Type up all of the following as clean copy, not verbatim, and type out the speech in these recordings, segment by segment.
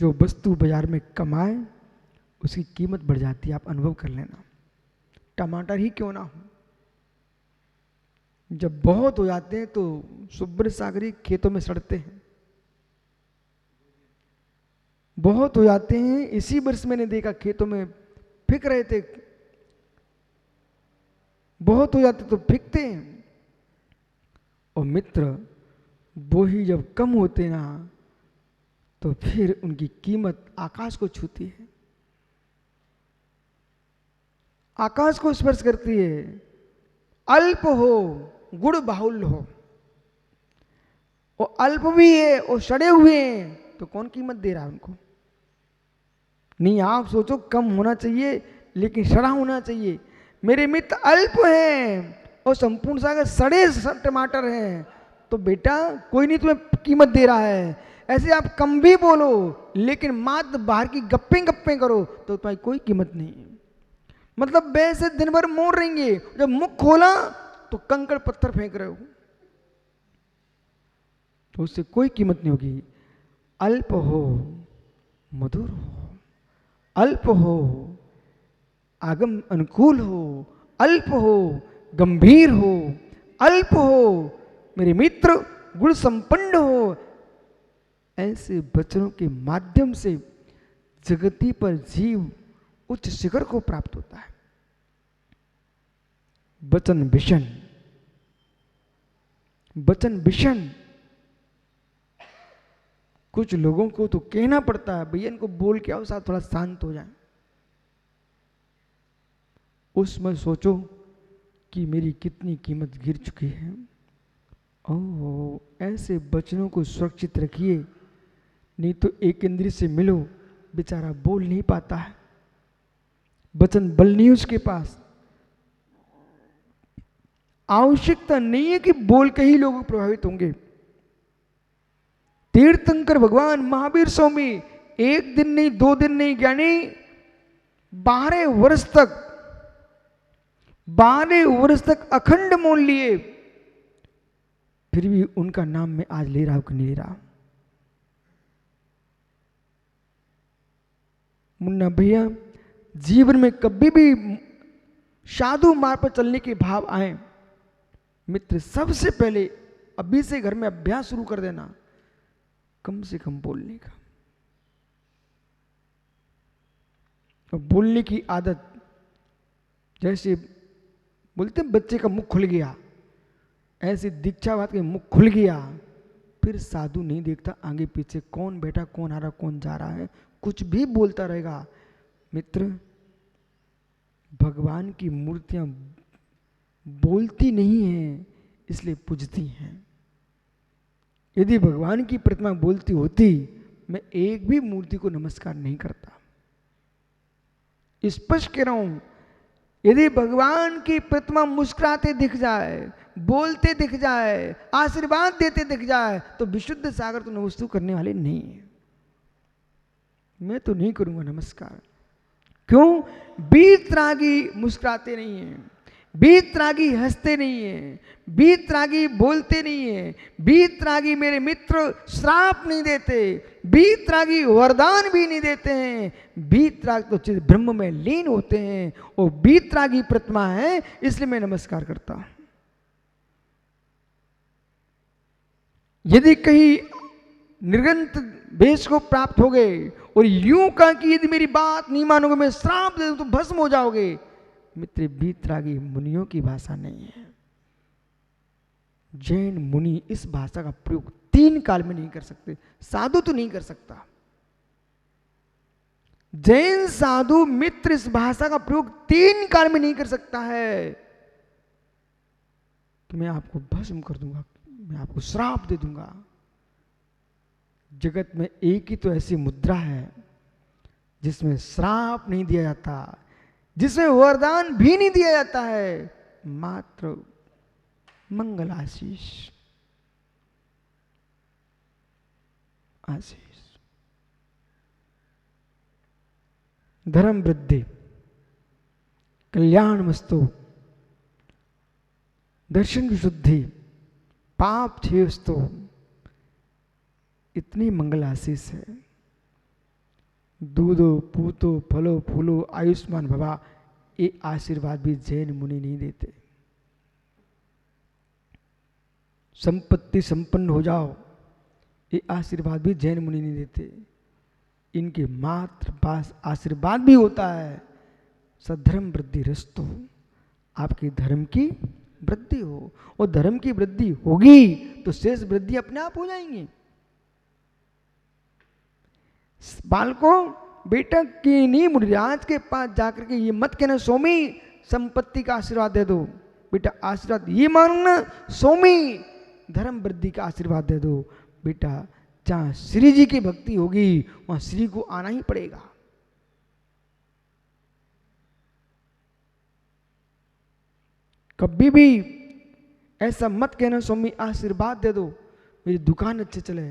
जो वस्तु बाजार में कमाए उसकी कीमत बढ़ जाती है, आप अनुभव कर लेना। टमाटर ही क्यों ना हो, जब बहुत हो जाते हैं तो शुभ्र सागरी खेतों में सड़ते हैं। बहुत हो जाते हैं, इसी वर्ष मैंने देखा खेतों में फेंक रहे थे, बहुत हो जाते तो फेंकते हैं। और मित्र वो ही जब कम होते ना तो फिर उनकी कीमत आकाश को छूती है, आकाश को स्पर्श करती है। अल्प हो गुण बाहुल्य हो, और अल्प भी है और सड़े हुए हैं तो कौन कीमत दे रहा है उनको? नहीं, आप सोचो कम होना चाहिए लेकिन सड़ा होना चाहिए। मेरे मित्र अल्प हैं और संपूर्ण सागर सड़े टमाटर हैं, तो बेटा कोई नहीं तुम्हें कीमत दे रहा है। ऐसे आप कम भी बोलो लेकिन मात्र बाहर की गप्पे गप्पे करो तो तुम्हारी कोई कीमत नहीं है। मतलब वैसे दिन भर मोड़ रहेंगे, जब मुख खोला तो कंकड़ पत्थर फेंक रहे हो, तो उससे कोई कीमत नहीं होगी। अल्प हो मधुर हो, अल्प हो आगम अनुकूल हो, अल्प हो गंभीर हो, अल्प हो मेरे मित्र गुण संपन्न हो। ऐसे वचनों के माध्यम से जगती पर जीव उच्च शिखर को प्राप्त होता है। वचन विषण, वचन विषण। कुछ लोगों को तो कहना पड़ता है भैया इनको बोल के आओ साथ थोड़ा शांत हो जाए। उसमें सोचो कि मेरी कितनी कीमत गिर चुकी है। ओह, ऐसे वचनों को सुरक्षित रखिए, नहीं तो एक इंद्रिय से मिलो बेचारा बोल नहीं पाता है, वचन बल नहीं उसके पास। आवश्यकता नहीं है कि बोल के ही लोग प्रभावित होंगे। तीर्थंकर भगवान महावीर स्वामी एक दिन नहीं, 2 दिन नहीं, यानी 12 वर्ष तक अखंड मौन लिए, फिर भी उनका नाम मैं आज ले रहा हूं कि नहीं ले रहा। मुन्ना भैया जीवन में कभी भी साधु मार्ग पर चलने के भाव आए, मित्र सबसे पहले अभी से घर में अभ्यास शुरू कर देना कम से कम बोलने का। और बोलने की आदत, जैसे बोलते हैं बच्चे का मुख खुल गया, ऐसे दीक्षावाद के मुख खुल गया, फिर साधु नहीं देखता आगे पीछे कौन बैठा कौन आ रहा कौन जा रहा है, कुछ भी बोलता रहेगा। मित्र भगवान की मूर्तियां बोलती नहीं हैं इसलिए पूजती हैं। यदि भगवान की प्रतिमा बोलती होती मैं एक भी मूर्ति को नमस्कार नहीं करता। स्पष्ट कह रहा हूं, यदि भगवान की प्रतिमा मुस्कुराते दिख जाए, बोलते दिख जाए, आशीर्वाद देते दिख जाए, तो विशुद्ध सागर तो नमस्तु करने वाले नहीं है। मैं तो नहीं करूंगा नमस्कार। क्यों? बीतरागी मुस्कुराते नहीं है, बीतरागी हंसते नहीं है, बीतरागी बोलते नहीं है, बीतरागी मेरे मित्र श्राप नहीं देते, बीतरागी वरदान भी नहीं देते हैं। बीतराग तो चित ब्रह्म में लीन होते हैं, और बीतरागी प्रतिमा है इसलिए मैं नमस्कार करता हूं। यदि कहीं निर्गंत वेश को प्राप्त हो गए और यूं कहा कि यदि मेरी बात नहीं मानोगे मैं श्राप दे दूं तो भस्म हो जाओगे, मित्र बीतरागी मुनियों की भाषा नहीं है। जैन मुनि इस भाषा का प्रयोग 3 काल में नहीं कर सकते, साधु तो नहीं कर सकता। जैन साधु मित्र इस भाषा का प्रयोग 3 काल में नहीं कर सकता है कि मैं आपको भस्म कर दूंगा, मैं आपको श्राप दे दूंगा। जगत में एक ही तो ऐसी मुद्रा है जिसमें श्राप नहीं दिया जाता, जिसमें वरदान भी नहीं दिया जाता है, मात्र मंगल आशीष। आशीष, धर्म वृद्धि, कल्याण वस्तु, दर्शन विशुद्धि, पाप क्षयस्तु, इतनी मंगल आशीष है। दूधो पूतो फलो फूलो आयुष्मान भवा, ये आशीर्वाद भी जैन मुनि नहीं देते। संपत्ति संपन्न हो जाओ, ये आशीर्वाद भी जैन मुनि नहीं देते। इनके मात्र पास आशीर्वाद भी होता है, सधर्म वृद्धि रस्तु, आपके धर्म की वृद्धि हो, और धर्म की वृद्धि होगी तो शेष वृद्धि अपने आप हो जाएंगी। बालकों, बेटा की नहीं मुनिराज के पास जाकर के ये मत कहना स्वामी संपत्ति का आशीर्वाद दे दो, बेटा आशीर्वाद ये मांगना स्वामी धर्म वृद्धि का आशीर्वाद दे दो। बेटा जहां श्री जी की भक्ति होगी वहां श्री को आना ही पड़ेगा। कभी भी ऐसा मत कहना स्वामी आशीर्वाद दे दो मेरी दुकान अच्छे चले,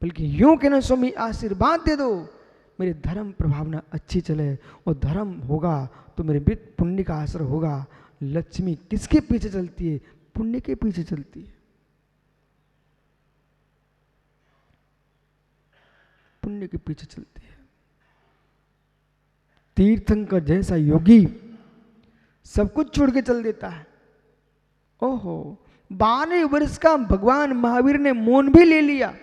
बल्कि यूं कहना स्वामी आशीर्वाद दे दो मेरे धर्म प्रभावना अच्छी चले, और धर्म होगा तो मेरे वित्त पुण्य का असर होगा। लक्ष्मी किसके पीछे चलती है? पुण्य के पीछे चलती है, पुण्य के पीछे चलती है। तीर्थंकर जैसा योगी सब कुछ छोड़ के चल देता है। ओहो, 12 वर्ष का भगवान महावीर ने मौन भी ले लिया,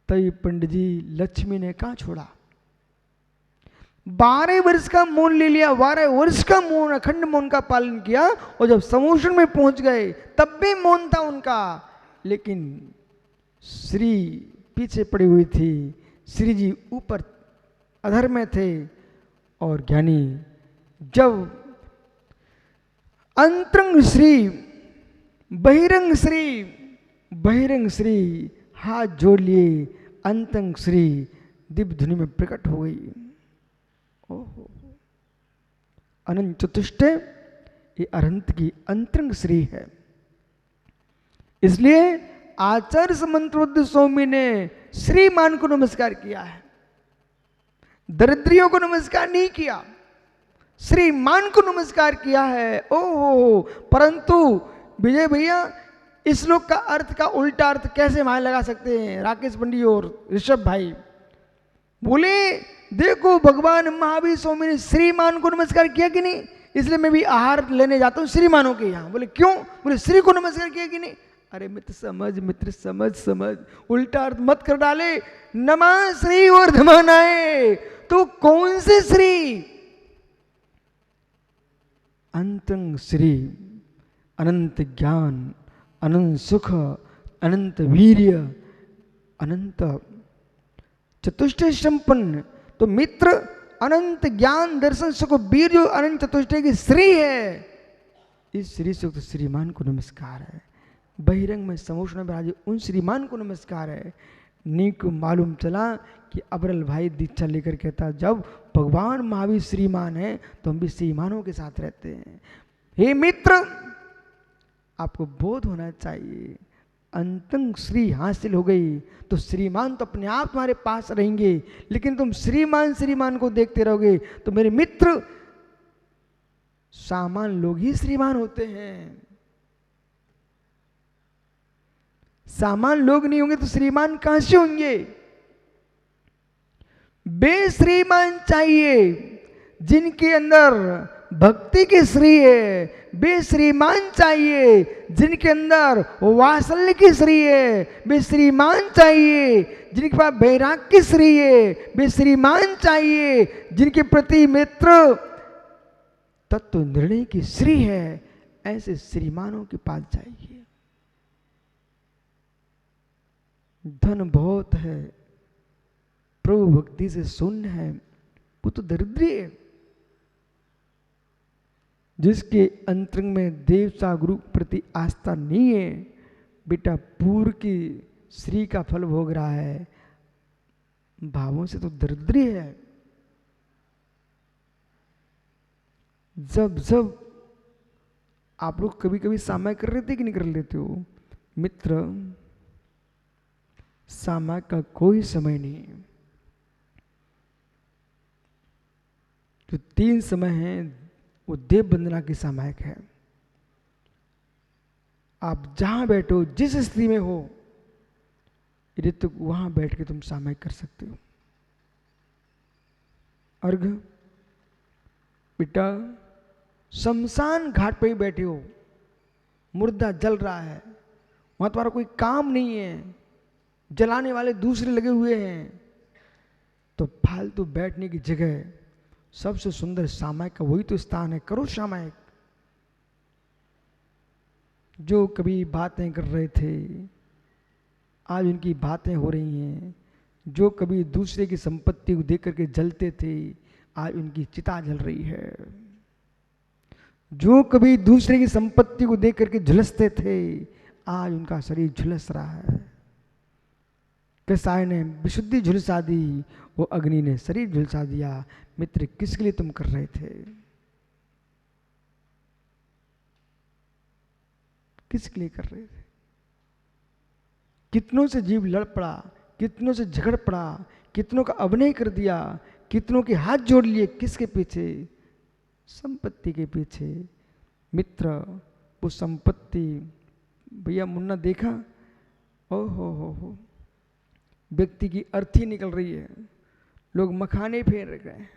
तभी पंडित जी लक्ष्मी ने कहा छोड़ा। 12 वर्ष का मौन ले लिया, 12 वर्ष का मौन, अखंड मौन का पालन किया, और जब समुद्र में पहुंच गए तब भी मौन था उनका, लेकिन श्री पीछे पड़ी हुई थी, श्री जी ऊपर अधर में थे। और ज्ञानी जब अंतरंग श्री बहिरंग श्री, बहिरंग श्री हाथ जोड़ लिए, अंतरंग श्री दिव्य धुनि में प्रकट हो गई। ओहो, अनंत चतुष्ट ये अनंत की अंतरंग श्री है। इसलिए आचार्य समंतवद्ध स्वामी ने श्रीमान को नमस्कार किया है, दरिद्रियों को नमस्कार नहीं किया, श्रीमान को नमस्कार किया है। ओहो, परंतु विजय भैया इस श्लोक का अर्थ का उल्टा अर्थ कैसे मायने लगा सकते हैं? राकेश पंडित और ऋषभ भाई बोले देखो भगवान महावीर स्वामी ने श्रीमान को नमस्कार किया कि नहीं, इसलिए मैं भी आहार लेने जाता हूँ श्रीमानों के यहाँ। बोले क्यों? बोले श्री को नमस्कार किया कि नहीं। अरे मित्र समझ, मित्र समझ, समझ उल्टा अर्थ मत कर डाले। नमः श्री वर्धमानाए, तो कौन से श्री? अंतंग श्री, अनंत ज्ञान, अनंत सुख, अनंत वीर्य, अनंत चतुष्टय संपन्न। तो मित्र अनंत ज्ञान, दर्शन, सुख, वीर जो अनंत चतुष्टय की श्री है, इस श्री से तो श्रीमान को नमस्कार है। बहिरंग में समोष में विराजे उन श्रीमान को नमस्कार है। नीक मालूम चला कि अबरल भाई दीक्षा लेकर कहता जब भगवान महावीर श्रीमान है तो हम भी श्रीमानों के साथ रहते हैं। हे मित्र, आपको बोध होना चाहिए, अंतंग श्री हासिल हो गई तो श्रीमान तो अपने आप तुम्हारे पास रहेंगे, लेकिन तुम श्रीमान श्रीमान को देखते रहोगे तो मेरे मित्र सामान लोग ही श्रीमान होते हैं। सामान लोग नहीं होंगे तो श्रीमान कहां से होंगे? बेश्रीमान चाहिए जिनके अंदर भक्ति की श्री है, बेश्रीमान चाहिए जिनके अंदर वात्सल्य की श्री है, बेश्रीमान चाहिए जिनके पास वैराग्य की श्री है, बेश्रीमान चाहिए जिनके प्रति मित्र तत्व निर्णय की श्री है। ऐसे श्रीमानों के पास जाइए। धन बहुत है, प्रभु भक्ति से शून्य है, वो तो दरिद्री है। जिसके अंतरंग में देवता गुरु प्रति आस्था नहीं है, बेटा पूर्व की श्री का फल भोग रहा है, भावों से तो दरिद्री है। जब जब आप लोग कभी कभी सामय कर रहे थे कि नहीं कर लेते हो? मित्र, सामय का कोई समय नहीं। जो 3 समय हैं वो देव वंदना की सामायिक है। आप जहां बैठो, जिस स्थिति में हो, ऋतु वहां बैठ के तुम सामायिक कर सकते हो। अर्घ, बेटा शमशान घाट पे ही बैठे हो, मुर्दा जल रहा है, वहां तुम्हारा कोई काम नहीं है, जलाने वाले दूसरे लगे हुए हैं, तो फालतू बैठने की जगह सबसे सुंदर सामायिक का वही तो स्थान है, करो सामायिक। जो कभी बातें कर रहे थे आज उनकी बातें हो रही हैं, जो कभी दूसरे की संपत्ति को देख करके जलते थे आज उनकी चिता जल रही है, जो कभी दूसरे की संपत्ति को देख करके झुलसते थे आज उनका शरीर झुलस रहा है। कसाय ने विशुद्धि झुलसा दी, वो अग्नि ने शरीर झुलसा दिया। मित्र किसके लिए तुम कर रहे थे? किसके लिए कर रहे थे? कितनों से जीव लड़ पड़ा, कितनों से झगड़ पड़ा, कितनों का अभिनय कर दिया, कितनों के हाथ जोड़ लिए, किसके पीछे? संपत्ति के पीछे। मित्र वो संपत्ति, भैया मुन्ना देखा, ओ हो, व्यक्ति की अर्थी निकल रही है, लोग मखाने फेंक रहे हैं,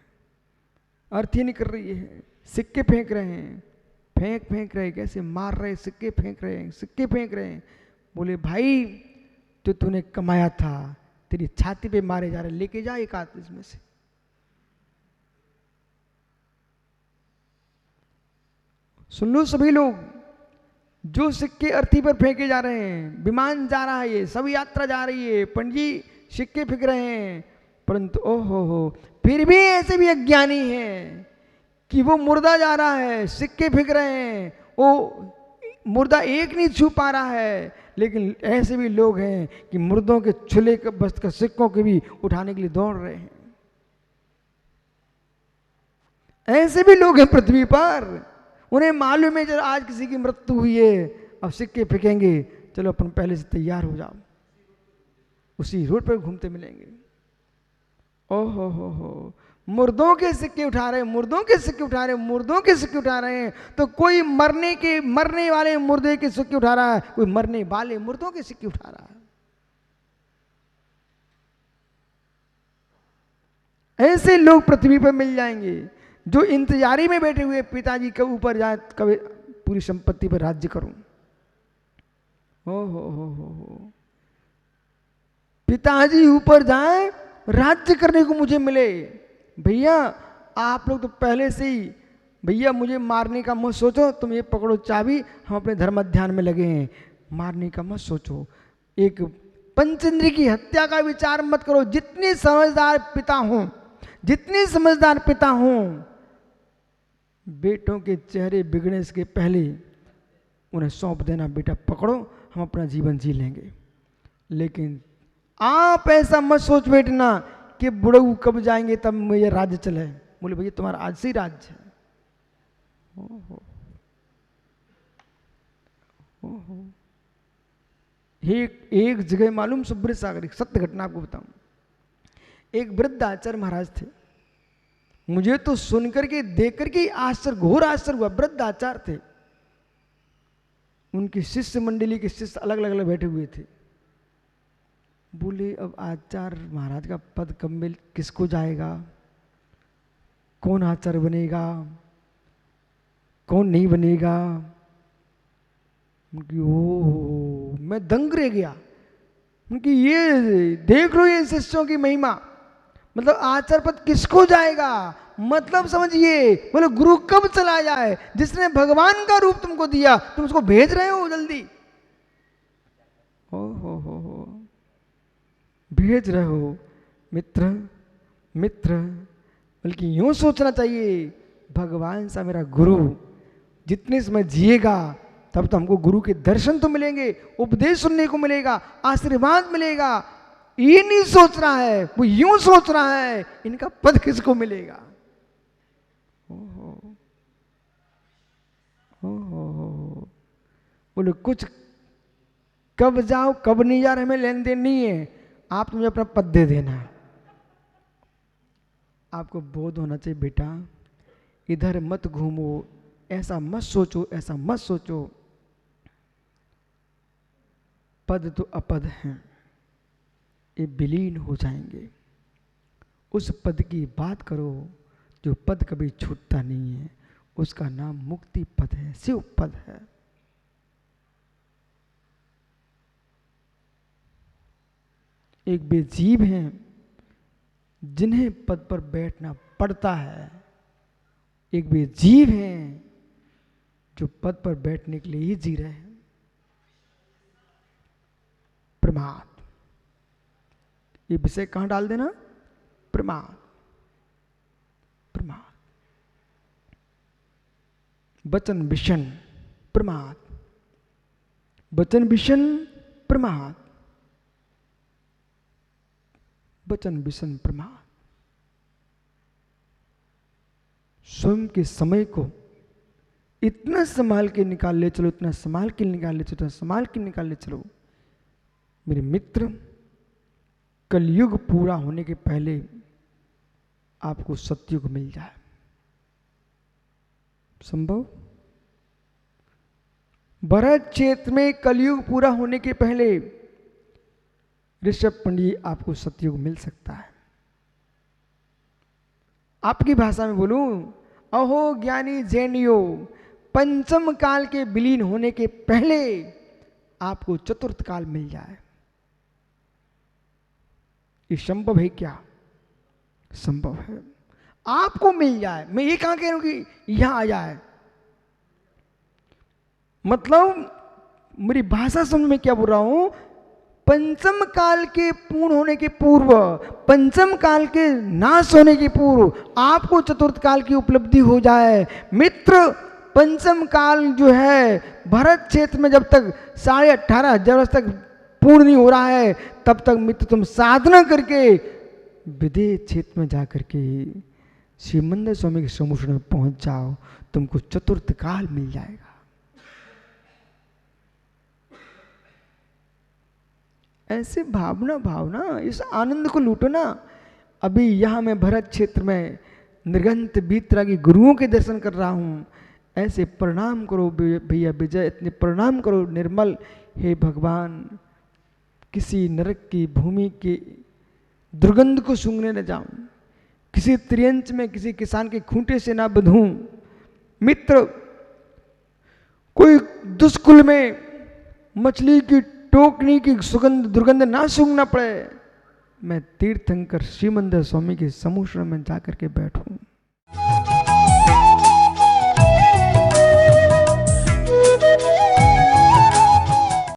अर्थी निकल रही है, सिक्के फेंक रहे हैं, फेंक रहे, कैसे मार रहे, सिक्के फेंक रहे हैं, सिक्के फेंक रहे हैं। बोले भाई जो तूने कमाया था तेरी छाती पे मारे जा रहे, लेके जा एक हाथ इसमें से। सुन लो सभी लोग, जो सिक्के अर्थी पर फेंके जा रहे हैं, विमान जा रहा है, ये सब यात्रा जा रही है, पंडित जी सिक्के फेंक रहे हैं, परंतु ओहो फिर भी ऐसे भी अज्ञानी हैं कि वो मुर्दा जा रहा है, सिक्के फेंक रहे हैं, वो मुर्दा एक नहीं छू पा रहा है, लेकिन ऐसे भी लोग हैं कि मुर्दों के छुले के बस्त का सिक्कों के भी उठाने के लिए दौड़ रहे हैं। ऐसे भी लोग हैं पृथ्वी पर, उन्हें मालूम है जब आज किसी की मृत्यु हुई है, अब सिक्के फेंकेंगे, चलो अपन पहले से तैयार हो जाओ, उसी रोड पर घूमते मिलेंगे। ओहो मुर्दों के सिक्के उठा रहे हैं, मुर्दों के सिक्के उठा रहे हैं, मुर्दों के सिक्के उठा रहे हैं। तो कोई मरने वाले मुर्दे के सिक्के उठा रहा है, कोई मरने वाले मुर्दों के सिक्के उठा रहा है। ऐसे लोग पृथ्वी पर मिल जाएंगे जो इंतजारी में बैठे हुए पिताजी के ऊपर जाए, कभी पूरी संपत्ति पर राज्य करूं। हो पिताजी ऊपर जाए, राज्य करने को मुझे मिले। भैया आप लोग तो पहले से ही, भैया मुझे मारने का मत सोचो, तुम ये पकड़ो चाबी, हम अपने धर्म ध्यान में लगे हैं, मारने का मत सोचो, एक पंचेंद्रिय की हत्या का विचार मत करो। जितने समझदार पिता हों, जितने समझदार पिता हों, बेटों के चेहरे बिगड़ने से पहले उन्हें सौंप देना, बेटा पकड़ो हम अपना जीवन जी लेंगे। लेकिन आप ऐसा मत सोच बैठना कि बुढ़ऊ कब जाएंगे तब मुझे राज्य चले। बोले भैया तुम्हारा आज से ही राज्य है। एक जगह मालूम, सुब्रत सागर, सत्य घटना आपको बताऊं, एक वृद्ध आचार्य महाराज थे। मुझे तो सुनकर के देख करके आश्चर्य, घोर आश्चर्य हुआ। वृद्ध आचार्य थे, उनकी शिष्य मंडली के शिष्य अलग अलग बैठे हुए थे। बोले अब आचार्य महाराज का पद कब मिल, किसको जाएगा, कौन आचार्य बनेगा, कौन नहीं बनेगा। ओ मैं दंग रह गया। उनकी ये देख लो, ये शिष्यों की महिमा, मतलब आचार्य पद किसको जाएगा, मतलब समझिए। बोले गुरु कब चला जाए, जिसने भगवान का रूप तुमको दिया, तुम उसको भेज रहे हो जल्दी। हो भेज रहे हो। मित्र बल्कि यूं सोचना चाहिए, भगवान सा मेरा गुरु जितने समय जिएगा तब तो हमको गुरु के दर्शन तो मिलेंगे, उपदेश सुनने को मिलेगा, आशीर्वाद मिलेगा। ये नहीं सोच रहा है, वो यूं सोच रहा है इनका पद किसको मिलेगा। बोले कुछ कब जाओ कब नहीं जा रहे, हमें लेन देन नहीं है, आप तो मुझे अपना पद दे देना। आपको बोध होना चाहिए बेटा, इधर मत घूमो, ऐसा मत सोचो, ऐसा मत सोचो। पद तो अपद हैं, ये विलीन हो जाएंगे। उस पद की बात करो जो पद कभी छूटता नहीं है, उसका नाम मुक्ति पद है, शिव पद है। एक वे जीव हैं जिन्हें पद पर बैठना पड़ता है, एक वे जीव हैं जो पद पर बैठने के लिए ही जी रहे हैं। प्रमाद, ये विषय कहां डाल देना? प्रमाद। प्रमाद, वचन विषण प्रमाद, वचन विषण प्रमाद, वचन विषण प्रमाद। स्वयं के समय को इतना संभाल के निकाल ले चलो, इतना संभाल के निकाल ले चलो, इतना संभाल के निकाल ले चलो मेरे मित्र, कलयुग पूरा होने के पहले आपको सतयुग मिल जाए। संभव? भरत क्षेत्र में कलयुग पूरा होने के पहले ऋषभ पंडित आपको सतयुग मिल सकता है। आपकी भाषा में बोलूं, अहो ज्ञानी जैनियो, पंचम काल के विलीन होने के पहले आपको चतुर्थ काल मिल जाए। ये संभव है क्या? संभव है, आपको मिल जाए। मैं ये कहां कह रहा हूं कि यहां आ जाए, मतलब मेरी भाषा समझ में क्या बोल रहा हूं, पंचम काल के पूर्ण होने के पूर्व, पंचम काल के नाश होने के पूर्व आपको चतुर्थ काल की उपलब्धि हो जाए। मित्र, पंचम काल जो है भरत क्षेत्र में जब तक 18,500 वर्ष तक पूर्ण नहीं हो रहा है, तब तक मित्र तुम साधना करके विदेह क्षेत्र में जाकर के शिवानंद स्वामी के समूह में पहुंच जाओ, तुमको चतुर्थ काल मिल जाएगा। ऐसे भावना इस आनंद को लूटो ना। अभी यहां मैं भरत क्षेत्र में निर्गंत बीतरागी गुरुओं के दर्शन कर रहा हूं। ऐसे प्रणाम करो भैया विजय, इतने प्रणाम करो निर्मल, हे भगवान किसी नरक की भूमि की दुर्गंध को सूंघने न जाऊं, किसी त्रियंच में किसी किसान के खूंटे से ना बंधूं। मित्र, कोई दुष्कुल में मछली की टोकनी की सुगंध दुर्गंध ना सूंघना पड़े, मैं तीर्थंकर श्रीमंदिर स्वामी के समूह में जाकर के बैठूं।